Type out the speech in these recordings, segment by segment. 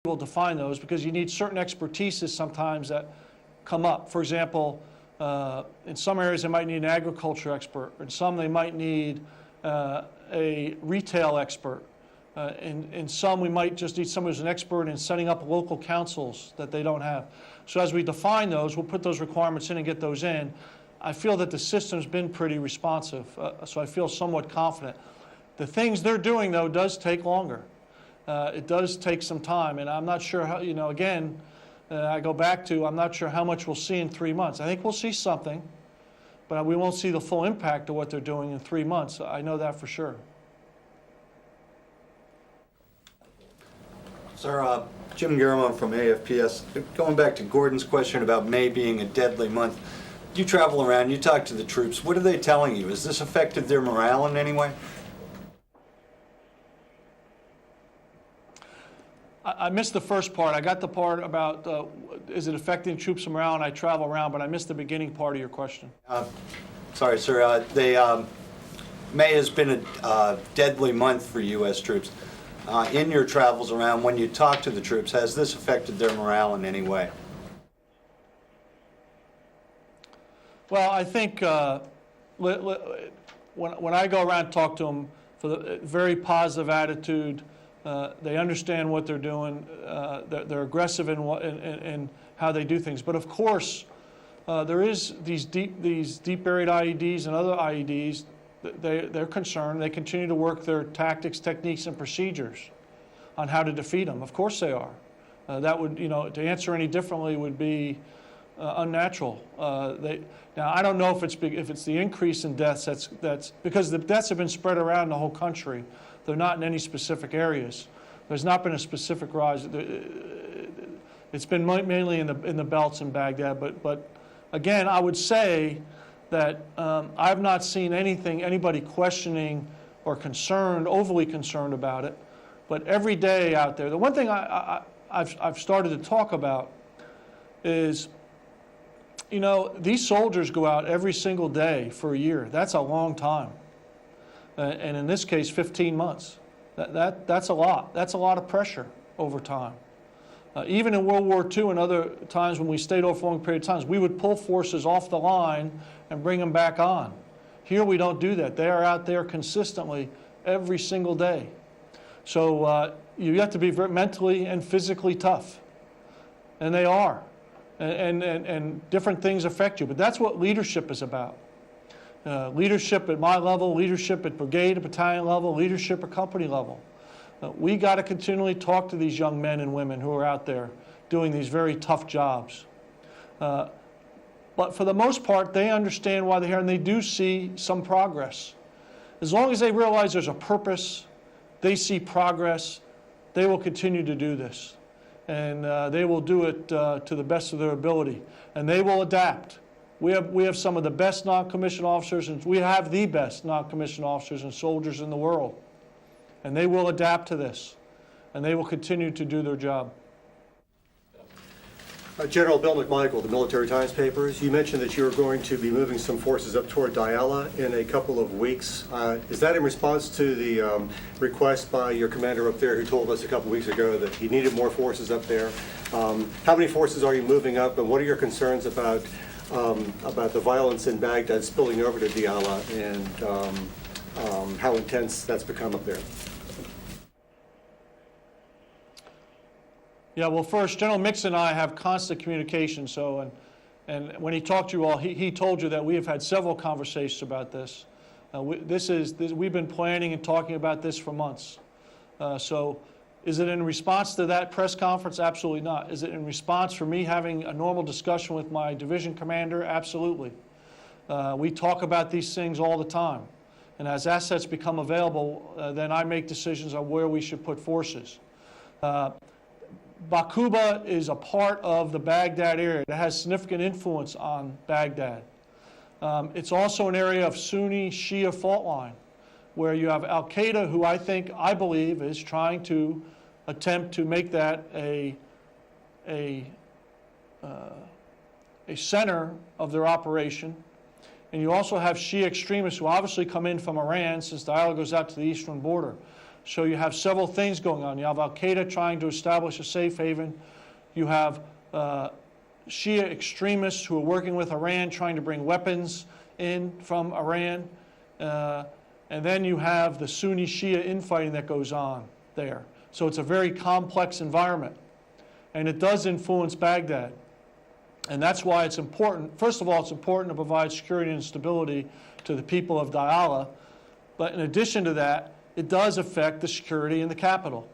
will define those because you need certain expertises sometimes that come up. For example, in some areas they might need an agriculture expert. In some they might need a retail expert. In some we might just need someone who's an expert in setting up local councils that they don't have. So as we define those, we'll put those requirements in and get those in. I feel that the system's been pretty responsive, so I feel somewhat confident. The things they're doing, though, does take longer. It does take some time, and I'm not sure how, you know, again, I go back to, I'm not sure how much we'll see in 3 months. I think we'll see something, but we won't see the full impact of what they're doing in 3 months. I know that for sure. Sir, Jim Garrimont from AFPS. Going back to Gordon's question about May being a deadly month, you travel around, you talk to the troops. What are they telling you? Has this affected their morale in any way? I missed the first part. I got the part about is it affecting troops morale, and I travel around, but I missed the beginning part of your question. Sorry, sir. May has been a deadly month for U.S. troops. In your travels around, when you talk to the troops, has this affected their morale in any way? Well, I think when I go around and talk to them, for the very positive attitude, they understand what they're doing. They're aggressive in how they do things. But of course, there is these deep buried IEDs and other IEDs. They're concerned. They continue to work their tactics, techniques, and procedures on how to defeat them. Of course they are. That would, you know, to answer any differently would be unnatural. Now I don't know if it's the increase in deaths that's because the deaths have been spread around the whole country. They're not in any specific areas. There's not been a specific rise. It's been mainly in the belts in Baghdad. But again, I would say that I have not seen anybody questioning or overly concerned about it. But every day out there, the one thing I've started to talk about is, you know, these soldiers go out every single day for a year. That's a long time. And in this case, 15 months. That's a lot. That's a lot of pressure over time. Even in World War II and other times when we stayed over for a long period of times, we would pull forces off the line and bring them back on. Here we don't do that. They are out there consistently every single day. So you have to be very mentally and physically tough. And they are. And different things affect you. But that's what leadership is about. Leadership at my level, leadership at brigade and battalion level, leadership at company level. We got to continually talk to these young men and women who are out there doing these very tough jobs. But for the most part, they understand why they're here, and they do see some progress. As long as they realize there's a purpose, they see progress, they will continue to do this. And they will do it to the best of their ability. And they will adapt. We have some of the best non-commissioned officers, and we have the best non-commissioned officers and soldiers in the world. And they will adapt to this, and they will continue to do their job. General Bill McMichael, the Military Times Papers, you mentioned that you're going to be moving some forces up toward Diyala in a couple of weeks. Is that in response to the request by your commander up there who told us a couple of weeks ago that he needed more forces up there? How many forces are you moving up, and what are your concerns about the violence in Baghdad spilling over to Diyala and how intense that's become up there? Yeah, well, first, General Mix and I have constant communication. So, and when he talked to you all, he told you that we have had several conversations about this. We've been planning and talking about this for months. So, is it in response to that press conference? Absolutely not. Is it in response for me having a normal discussion with my division commander? Absolutely. We talk about these things all the time. And as assets become available, then I make decisions on where we should put forces. Baquba is a part of the Baghdad area. It has significant influence on Baghdad. It's also an area of Sunni-Shia fault line, where you have al-Qaeda, who I believe is trying to attempt to make that a center of their operation. And you also have Shia extremists who obviously come in from Iran, since Diyala goes out to the eastern border. So you have several things going on. You have al-Qaeda trying to establish a safe haven. You have Shia extremists who are working with Iran trying to bring weapons in from Iran. And then you have the Sunni Shia infighting that goes on there. So it's a very complex environment. And it does influence Baghdad. And that's why it's important. First of all, it's important to provide security and stability to the people of Diyala. But in addition to that, it does affect the security in the capital.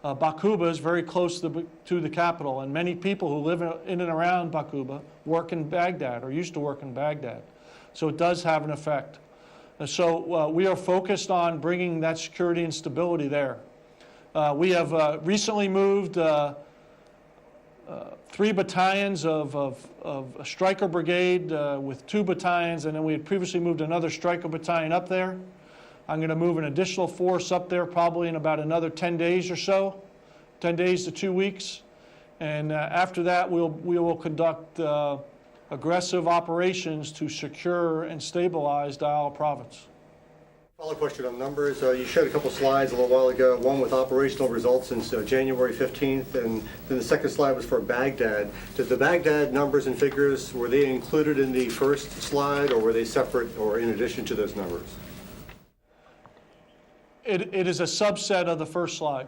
Baquba is very close to the capital, and many people who live in and around Baquba work in Baghdad or used to work in Baghdad. So it does have an effect. So we are focused on bringing that security and stability there. We have recently moved 3 battalions of a striker brigade with 2 battalions, and then we had previously moved another striker battalion up there. I'm going to move an additional force up there probably in about another 10 days or so, 10 days to 2 weeks. And after that, we will conduct aggressive operations to secure and stabilize Diyala province. Follow-up question on numbers. You showed a couple slides a little while ago, one with operational results since January 15th, and then the second slide was for Baghdad. Did the Baghdad numbers and figures, were they included in the first slide, or were they separate or in addition to those numbers? It is a subset of the first slide.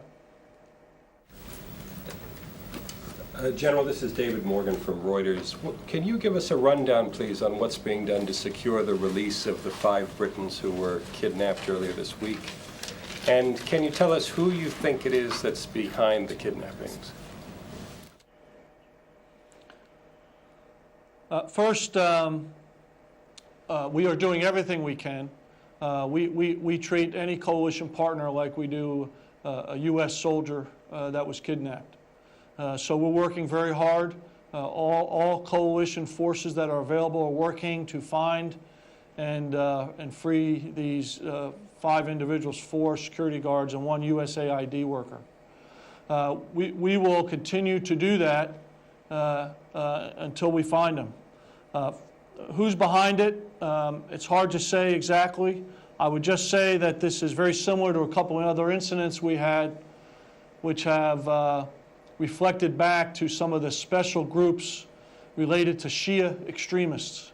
General, this is David Morgan from Reuters. Can you give us a rundown, please, on what's being done to secure the release of the 5 Britons who were kidnapped earlier this week? And can you tell us who you think it is that's behind the kidnappings? First, we are doing everything we can. We treat any coalition partner like we do a U.S. soldier that was kidnapped. So we're working very hard. All coalition forces that are available are working to find and free these 5 individuals, 4 security guards and 1 USAID worker. We will continue to do that until we find them. Who's behind it? It's hard to say exactly. I would just say that this is very similar to a couple of other incidents we had, which have reflected back to some of the special groups related to Shia extremists.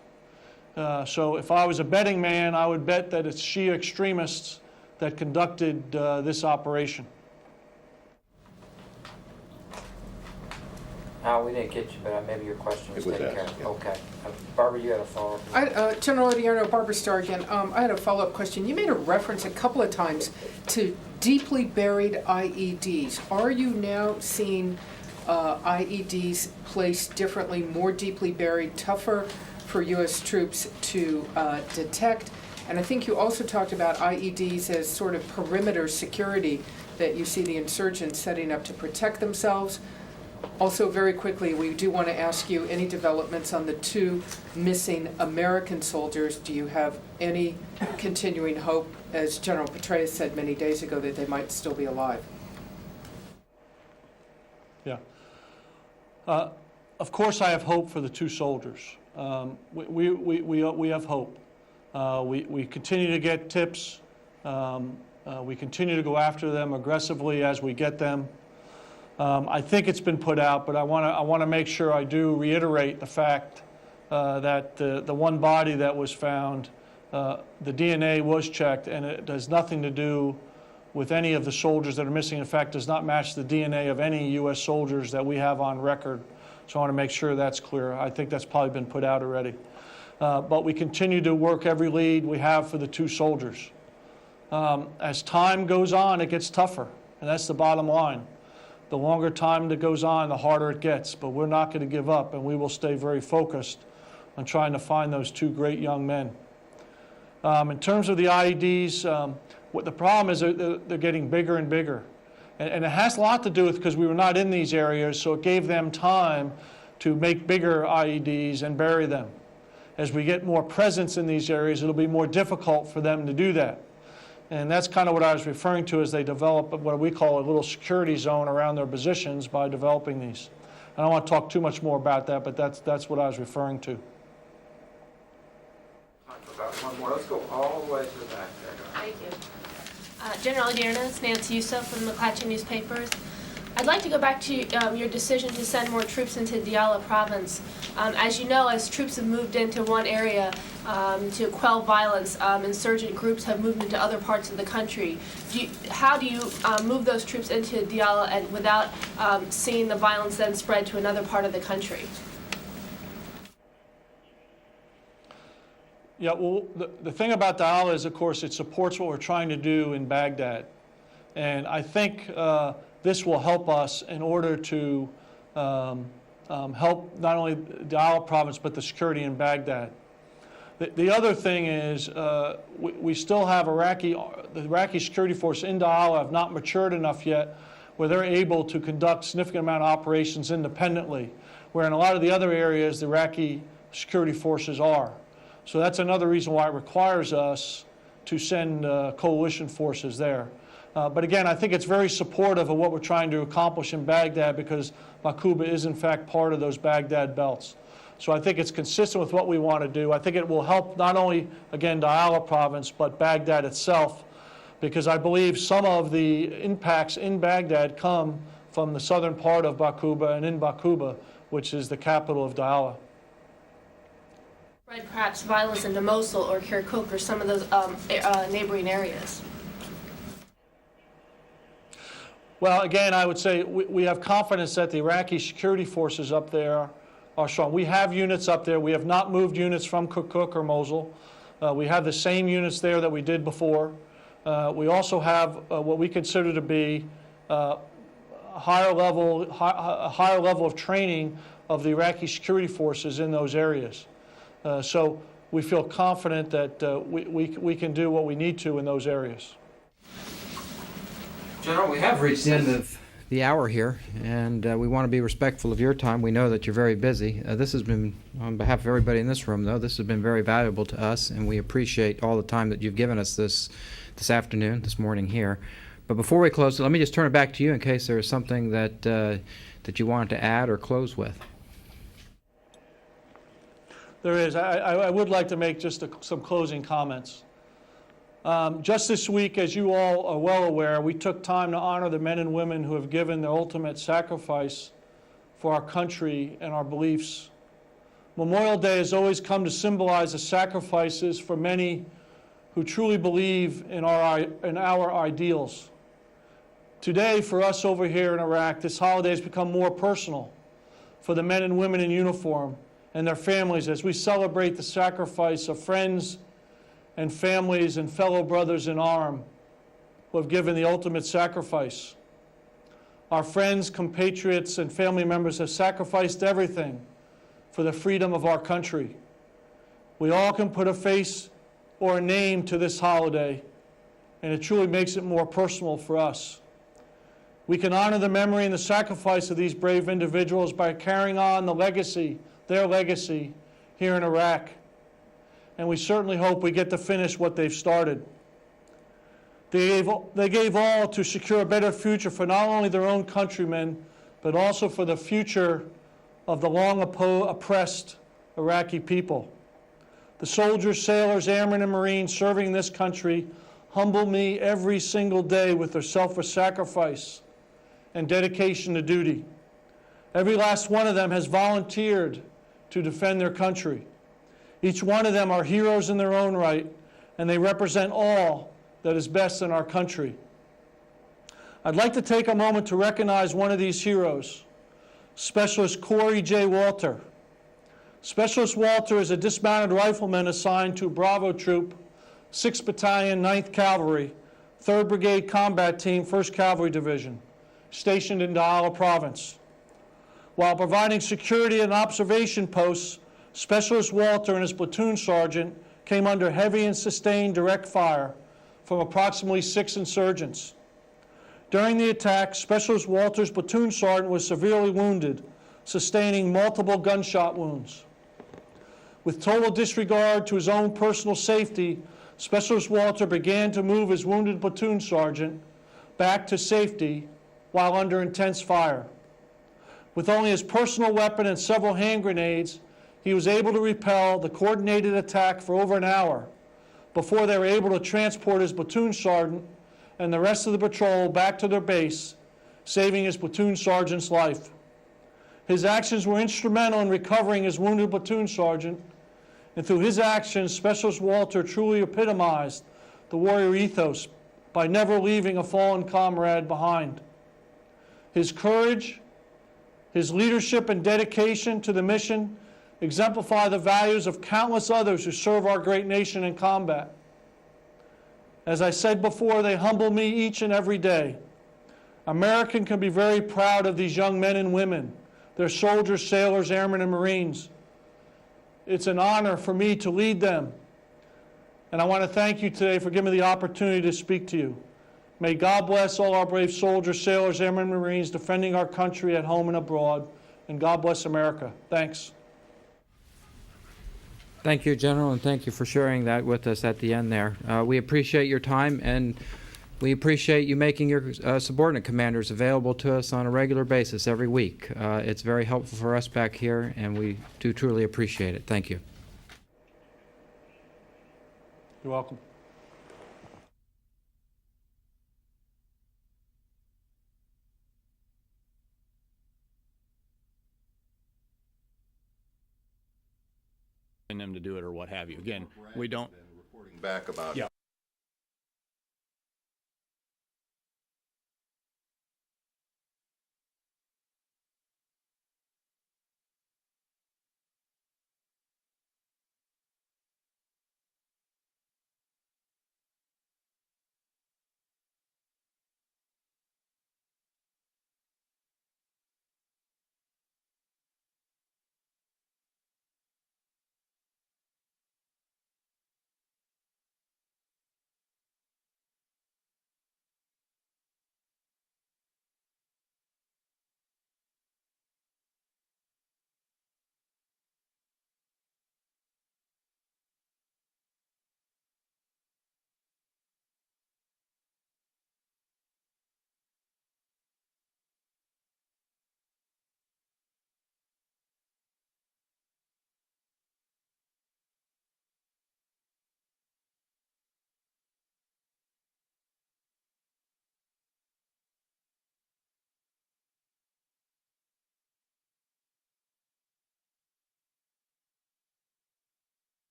So if I was a betting man, I would bet that it's Shia extremists that conducted this operation. We didn't get you, but maybe your question was taken care of. yeah. Okay. Barbara, you had a follow-up? General Odierno, Barbara Starr again. I had a follow-up question. You made a reference a couple of times to deeply buried IEDs. Are you now seeing IEDs placed differently, more deeply buried, tougher for U.S. troops to detect? And I think you also talked about IEDs as sort of perimeter security that you see the insurgents setting up to protect themselves. Also, very quickly, we do want to ask you any developments on the 2 missing American soldiers. Do you have any continuing hope, as General Petraeus said many days ago, that they might still be alive? Yeah. Of course, I have hope for the 2 soldiers. We have hope. We continue to get tips. We continue to go after them aggressively as we get them. I think it's been put out, but I want to make sure I do reiterate the fact that the 1 body that was found, the DNA was checked, and it has nothing to do with any of the soldiers that are missing. In fact, does not match the DNA of any U.S. soldiers that we have on record. So I want to make sure that's clear. I think that's probably been put out already. But we continue to work every lead we have for the 2 soldiers. As time goes on, it gets tougher, and that's the bottom line. The longer time that goes on, the harder it gets, but we're not going to give up, and we will stay very focused on trying to find those 2 great young men. In terms of the IEDs, what the problem is, they're getting bigger and bigger. And it has a lot to do with because we were not in these areas, so it gave them time to make bigger IEDs and bury them. As we get more presence in these areas, it'll be more difficult for them to do that. And that's kind of what I was referring to as they develop what we call a little security zone around their positions by developing these. I don't want to talk too much more about that, but that's what I was referring to. Time for about 1 more. Let's go all the way to the back there. Thank you. General Odierno, it's Nancy Youssef from the McClatchy newspapers. I'd like to go back to your decision to send more troops into Diyala province. As you know, as troops have moved into one area to quell violence, insurgent groups have moved into other parts of the country. How do you move those troops into Diyala and without seeing the violence then spread to another part of the country? Yeah, well, the thing about Diyala is, of course, it supports what we're trying to do in Baghdad. And I think this will help us in order to help not only Diyala province, but the security in Baghdad. The other thing is we still have the Iraqi security force in Diyala have not matured enough yet where they're able to conduct significant amount of operations independently, where in a lot of the other areas the Iraqi security forces are. So that's another reason why it requires us to send coalition forces there. But again, I think it's very supportive of what we're trying to accomplish in Baghdad because Baquba is in fact part of those Baghdad belts. So I think it's consistent with what we want to do. I think it will help not only, again, Diyala province, but Baghdad itself, because I believe some of the impacts in Baghdad come from the southern part of Baquba and in Baquba, which is the capital of Diyala. Spread perhaps violence into Mosul or Kirkuk or some of those neighboring areas. Well, again, I would say we have confidence that the Iraqi security forces up there are strong. We have units up there. We have not moved units from Kirkuk or Mosul. We have the same units there that we did before. We also have what we consider to be a higher level of training of the Iraqi security forces in those areas. So we feel confident that we can do what we need to in those areas. General, we have reached the end of the hour here, and we want to be respectful of your time. We know that you're very busy. This has been, on behalf of everybody in this room, though, this has been very valuable to us, and we appreciate all the time that you've given us this afternoon, this morning here. But before we close, let me just turn it back to you in case there is something that that you wanted to add or close with. There is. I would like to make just some closing comments. Just this week, as you all are well aware, we took time to honor the men and women who have given their ultimate sacrifice for our country and our beliefs. Memorial Day has always come to symbolize the sacrifices for many who truly believe in our ideals. Today, for us over here in Iraq, this holiday has become more personal for the men and women in uniform and their families as we celebrate the sacrifice of friends and families and fellow brothers in arms who have given the ultimate sacrifice. Our friends, compatriots, and family members have sacrificed everything for the freedom of our country. We all can put a face or a name to this holiday, and it truly makes it more personal for us. We can honor the memory and the sacrifice of these brave individuals by carrying on their legacy here in Iraq. And we certainly hope we get to finish what they've started. They gave all to secure a better future for not only their own countrymen, but also for the future of the long oppressed Iraqi people. The soldiers, sailors, airmen, and Marines serving this country humble me every single day with their selfless sacrifice and dedication to duty. Every last one of them has volunteered to defend their country. Each one of them are heroes in their own right, and they represent all that is best in our country. I'd like to take a moment to recognize one of these heroes, Specialist Corey J. Walter. Specialist Walter is a dismounted rifleman assigned to Bravo Troop, 6th Battalion, 9th Cavalry, 3rd Brigade Combat Team, 1st Cavalry Division, stationed in Diyala Province. While providing security and observation posts, Specialist Walter and his platoon sergeant came under heavy and sustained direct fire from approximately 6 insurgents. During the attack, Specialist Walter's platoon sergeant was severely wounded, sustaining multiple gunshot wounds. With total disregard to his own personal safety, Specialist Walter began to move his wounded platoon sergeant back to safety while under intense fire. With only his personal weapon and several hand grenades, he was able to repel the coordinated attack for over an hour before they were able to transport his platoon sergeant and the rest of the patrol back to their base, saving his platoon sergeant's life. His actions were instrumental in recovering his wounded platoon sergeant, and through his actions, Specialist Walter truly epitomized the warrior ethos by never leaving a fallen comrade behind. His courage, his leadership and dedication to the mission exemplify the values of countless others who serve our great nation in combat. As I said before, they humble me each and every day. America can be very proud of these young men and women, their soldiers, sailors, airmen, and Marines. It's an honor for me to lead them. And I want to thank you today for giving me the opportunity to speak to you. May God bless all our brave soldiers, sailors, airmen, and Marines defending our country at home and abroad. And God bless America. Thanks. Thank you, General, and thank you for sharing that with us at the end there. We appreciate your time, and we appreciate you making your subordinate commanders available to us on a regular basis every week. It's very helpful for us back here, and we do truly appreciate it. Thank you. You're welcome. Them to do it or what have you. Again, we don't. Reporting back about Yeah.